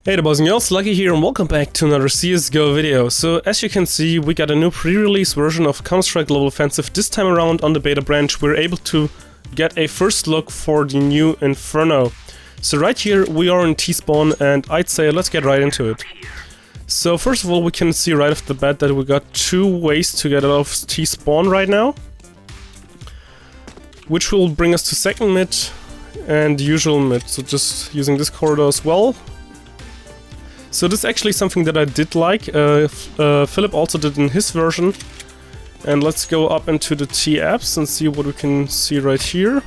Hey there boys and girls, Lucky here and welcome back to another CSGO video. So as you can see, we got a new pre-release version of Counter-Strike Global Offensive. This time around on the beta branch we're able to get a first look for the new Inferno. So right here we are in T-spawn and I'd say let's get right into it. So first of all we can see right off the bat that we got two ways to get out of T-spawn right now, which will bring us to second mid and usual mid, so just using this corridor as well. So this is actually something that I did like. Philip also did in his version. And let's go up into the T apps and see what we can see right here.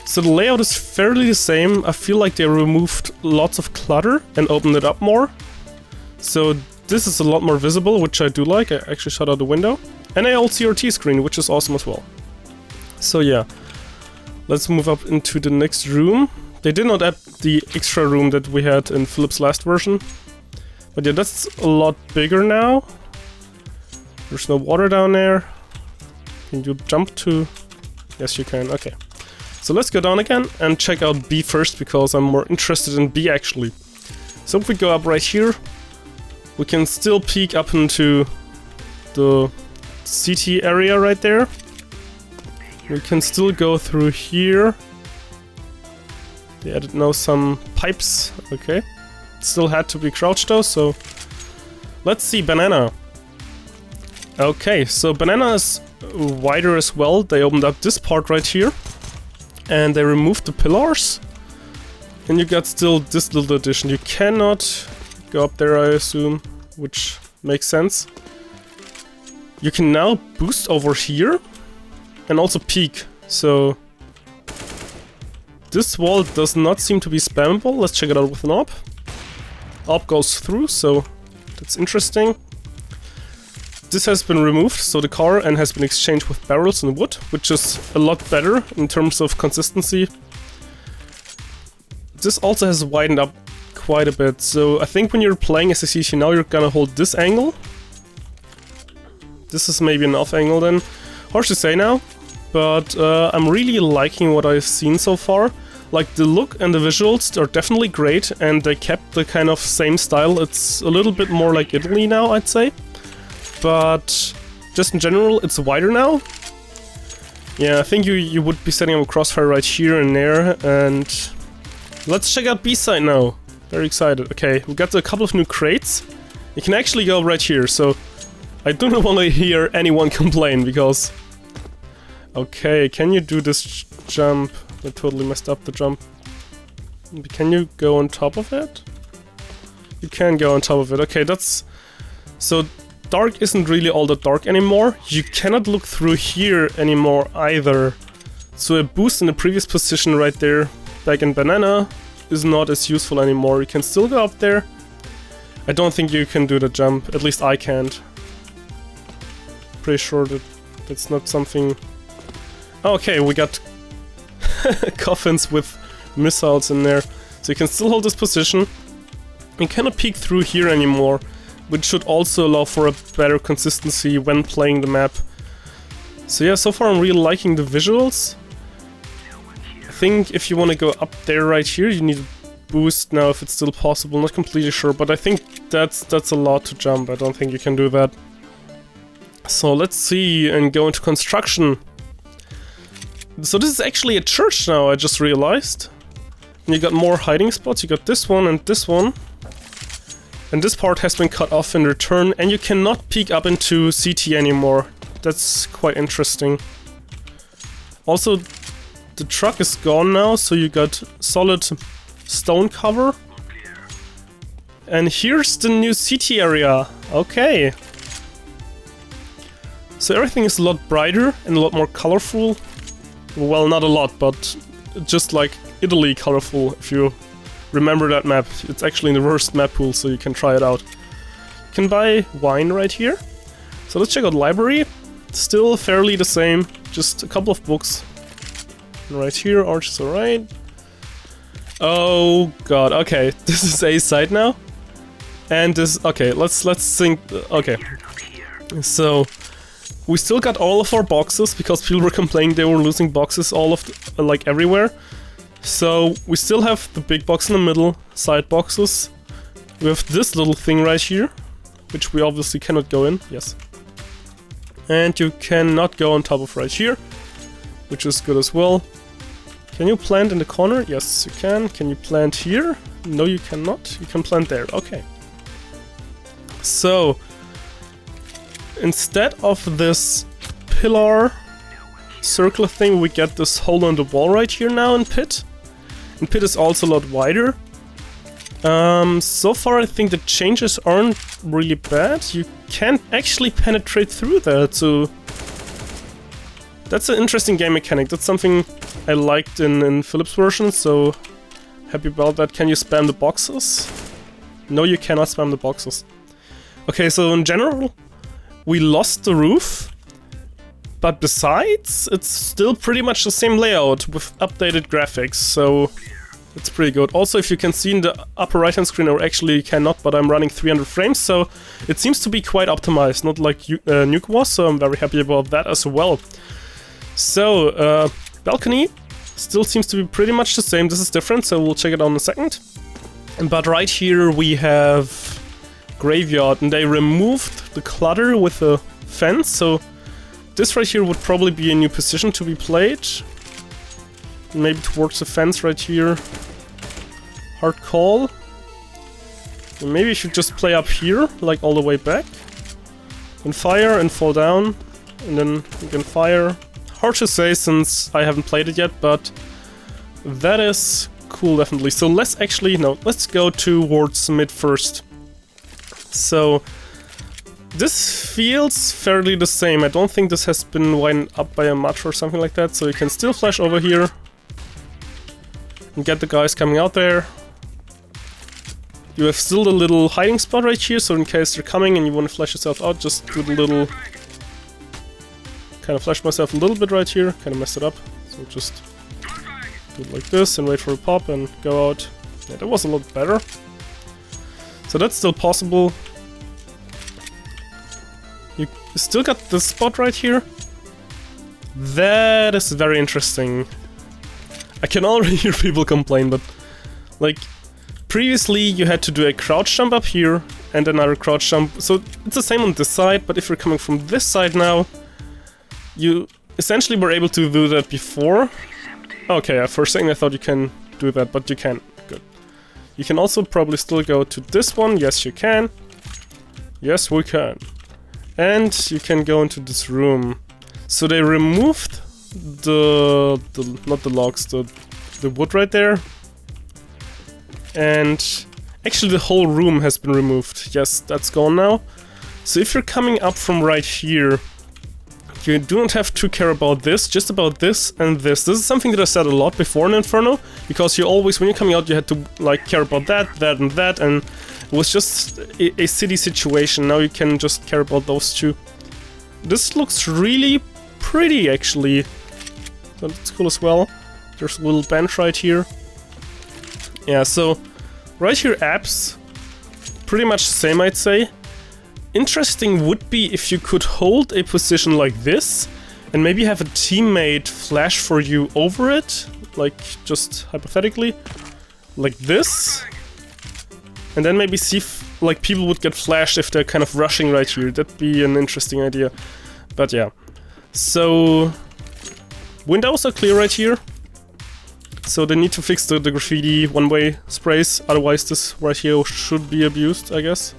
So the layout is fairly the same. I feel like they removed lots of clutter and opened it up more. So this is a lot more visible, which I do like. I actually shut out the window. And I also see our T screen, which is awesome as well. So yeah, let's move up into the next room. They did not add the extra room that we had in Philip's last version. But yeah, that's a lot bigger now. There's no water down there. Can you jump to... Yes, you can. Okay. So let's go down again and check out B first, because I'm more interested in B actually. So if we go up right here, we can still peek up into the CT area right there. We can still go through here. They added now some pipes, okay. Still had to be crouched though, so... Let's see Banana. Okay, so Banana is wider as well. They opened up this part right here. And they removed the pillars. And you got still this little addition. You cannot go up there, I assume, which makes sense. You can now boost over here. And also peek, so... This wall does not seem to be spammable. Let's check it out with an AWP. AWP goes through, so that's interesting. This has been removed, so the car and has been exchanged with barrels and wood, which is a lot better in terms of consistency. This also has widened up quite a bit, so I think when you're playing as a CT now you're gonna hold this angle. This is maybe an off angle then. Hard to say now. But I'm really liking what I've seen so far. Like, the look and the visuals are definitely great, and they kept the kind of same style. It's a little bit more like Italy now, I'd say. But just in general, it's wider now. Yeah, I think you would be setting up a crossfire right here and there, and let's check out B-side now. Very excited. Okay, we got a couple of new crates. You can actually go right here, so I do not want to hear anyone complain, because... Okay, can you do this jump? I totally messed up the jump. Can you go on top of it? You can go on top of it. Okay, that's... So, dark isn't really all that dark anymore. You cannot look through here anymore either. So a boost in the previous position right there, back in Banana, is not as useful anymore. You can still go up there. I don't think you can do the jump. At least I can't. Pretty sure that that's not something... Okay, we got coffins with missiles in there. So you can still hold this position. You cannot peek through here anymore, which should also allow for a better consistency when playing the map. So yeah, so far I'm really liking the visuals. I think if you want to go up there right here, you need a boost now if it's still possible. Not completely sure, but I think that's a lot to jump. I don't think you can do that. So let's see and go into construction. So this is actually a church now, I just realized. And you got more hiding spots, you got this one and this one. And this part has been cut off in return, and you cannot peek up into CT anymore. That's quite interesting. Also, the truck is gone now, so you got solid stone cover. And here's the new CT area. Okay. So everything is a lot brighter and a lot more colorful. Well, not a lot, but just like Italy colorful, if you remember that map. It's actually in the worst map pool, so you can try it out. You can buy wine right here. So let's check out library. Still fairly the same, just a couple of books. And right here, Arch is alright. Oh god, okay, this is A side now. And this, okay, let's think, okay. So... We still got all of our boxes, because people were complaining they were losing boxes all of like everywhere. So we still have the big box in the middle, side boxes. We have this little thing right here, which we obviously cannot go in, yes. And you cannot go on top of right here, which is good as well. Can you plant in the corner? Yes, you can. Can you plant here? No, you cannot. You can plant there, okay. So, instead of this pillar circular thing, we get this hole on the wall right here now in pit. And pit is also a lot wider. So far I think the changes aren't really bad. You can't actually penetrate through that, so that's an interesting game mechanic. That's something I liked in Philip's version, so happy about that. Can you spam the boxes? No, you cannot spam the boxes. Okay, so in general, we lost the roof, but besides, it's still pretty much the same layout with updated graphics, so it's pretty good. Also, if you can see in the upper right hand screen, or actually you cannot, but I'm running 300 frames, so it seems to be quite optimized, not like Nuke was, so I'm very happy about that as well. So, balcony still seems to be pretty much the same. This is different, so we'll check it out in a second. But right here we have graveyard, and they removed the clutter with a fence, so this right here would probably be a new position to be played. Maybe towards the fence right here. Hard call. And maybe you should just play up here, like all the way back. And fire and fall down. And then you can fire. Hard to say since I haven't played it yet, but that is cool definitely. So let's go towards mid first. So this feels fairly the same. I don't think this has been widened up by a much or something like that, so you can still flash over here and get the guys coming out there. You have still the little hiding spot right here, so in case they're coming and you want to flash yourself out, just do the little... Kind of flash myself a little bit right here, kind of messed it up. So just do it like this and wait for a pop and go out. Yeah, that was a lot better. So that's still possible. You still got this spot right here. That is very interesting. I can already hear people complain, but like previously you had to do a crouch jump up here and another crouch jump. So it's the same on this side, but if you're coming from this side now, you essentially were able to do that before. Okay, for a second I thought you can do that, but you can. Good. You can also probably still go to this one. Yes, you can. Yes, we can. And you can go into this room. So they removed not the logs, the wood right there. And actually the whole room has been removed. Yes, that's gone now. So if you're coming up from right here, you do not have to care about this, just about this and this. This is something that I said a lot before in Inferno, because you always, when you're coming out, you had to like care about that, that and that, and it was just a city situation. Now you can just care about those two. This looks really pretty, actually. That's cool as well. There's a little bench right here. Yeah, so right here apps, pretty much the same, I'd say. Interesting would be if you could hold a position like this and maybe have a teammate flash for you over it, like just hypothetically, like this, and then maybe see if like people would get flashed if they're kind of rushing right here. That'd be an interesting idea. But yeah, so windows are clear right here, so they need to fix the graffiti one-way sprays, otherwise this right here should be abused, I guess.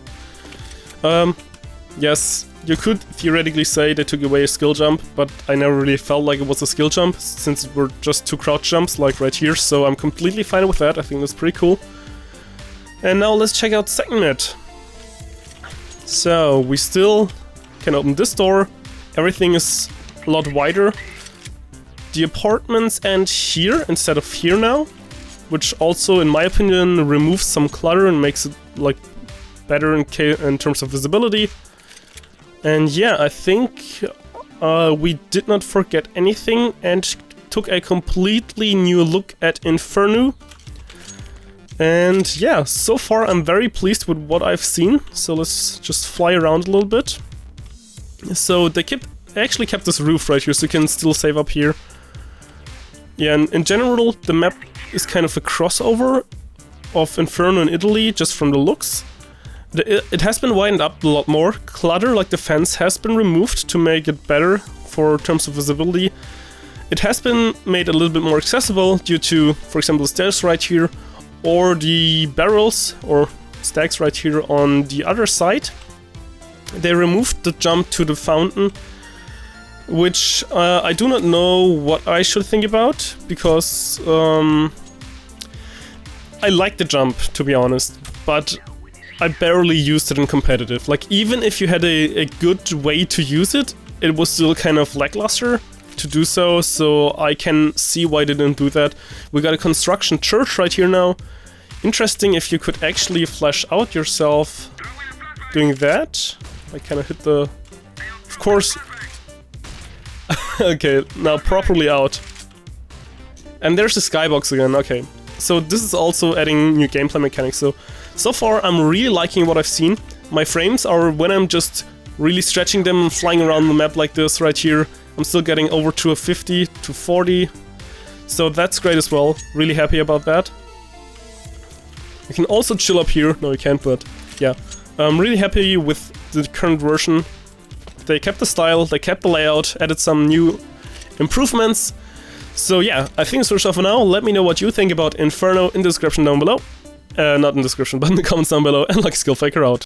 Yes, you could theoretically say they took away a skill jump, but I never really felt like it was a skill jump, since it were just two crouch jumps, like right here, so I'm completely fine with that. I think that's pretty cool. And now let's check out second mid. So, we still can open this door, everything is a lot wider. The apartments end here instead of here now, which also, in my opinion, removes some clutter and makes it, like, better in terms of visibility. And yeah, I think we did not forget anything and took a completely new look at Inferno. And yeah, so far I'm very pleased with what I've seen. So let's just fly around a little bit. So they actually kept this roof right here, so you can still save up here. Yeah, and in general, the map is kind of a crossover of Inferno in Italy, just from the looks. It has been widened up a lot more. Clutter, like the fence, has been removed to make it better for terms of visibility. It has been made a little bit more accessible due to, for example, the stairs right here, or the barrels or stacks right here on the other side. They removed the jump to the fountain, which I do not know what I should think about, because I like the jump, to be honest, but I barely used it in competitive. Like, even if you had a good way to use it, it was still kind of lackluster to do so, so I can see why they didn't do that. We got a construction church right here now. Interesting if you could actually flash out yourself doing that. I kind of hit the... Of course... Okay, now properly out. And there's the skybox again, okay. So this is also adding new gameplay mechanics. So far I'm really liking what I've seen. My frames are, when I'm just really stretching them and flying around the map like this right here, I'm still getting over to a 50 to 40. So that's great as well. Really happy about that. You can also chill up here. No, you can't, but yeah. I'm really happy with the current version. They kept the style, they kept the layout, added some new improvements. So yeah, I think it's all for now. Let me know what you think about Inferno in the description down below. Not in the description, but in the comments down below. And like Skillfaker out.